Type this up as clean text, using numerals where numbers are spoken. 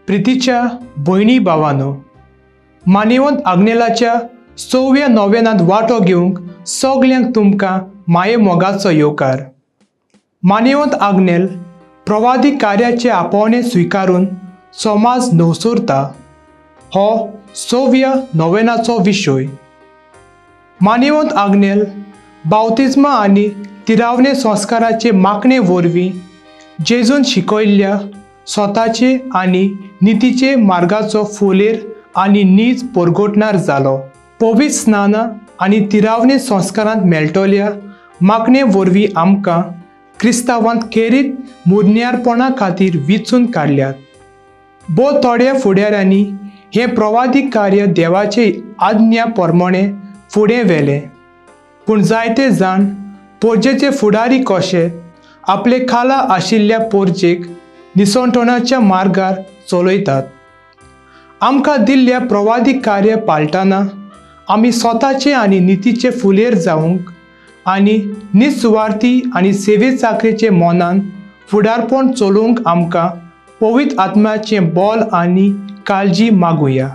प्रितीच्या भयणी भावांनो, मानेवंत आग्नेलाच्या 6व्या नोवेनांत वांटो घेवंक सगल्यांक तुमकां माये मोगाचो येवकार। मानेवंत आग्नेल प्रवादीक कार्याचे आपोवणे स्विकारून समाज न्हवसुरता हो 6व्या नोवेनाचो विशय। मानेवंत आग्नेल बावतिस्मा आनी तिरावणे संस्काराचे मागणे वरवीं जेजून शिकयल्ल्या स्वताचे आनी नितीचे मार्गाचो फुलेर आनी नीज परगटणार जालो। पवित्र स्नान आनी तिरावणे संस्कारांत मेळटल्या मागणे वरवीं आमकां क्रिस्तांवांत खेरीत मुर्नियारपणा खातीर विचून काडल्यात। भोव थोड्या फुडाऱ्यांनी हें प्रवादीक कार्य देवाचे आज्ञा प्रमाणे फुडें व्हेलें, पूण जायते जाण पोरजेचे फुडारी कशे आपले खाला आशिल्ल्या पोरजेक निसंतोणाच्या मार्गार चलयतात। आमकां दिल्ल्या प्रवादीक कार्य पाळटना आमी स्वताचे आनी नितीचे फुलेर जावंक आनी निस्वार्थी आनी सेवे चाकरेचे मोनान फुडारपण चलोवंक आमकां पवित्र आत्म्याचें बोल आनी काळजी मागुया।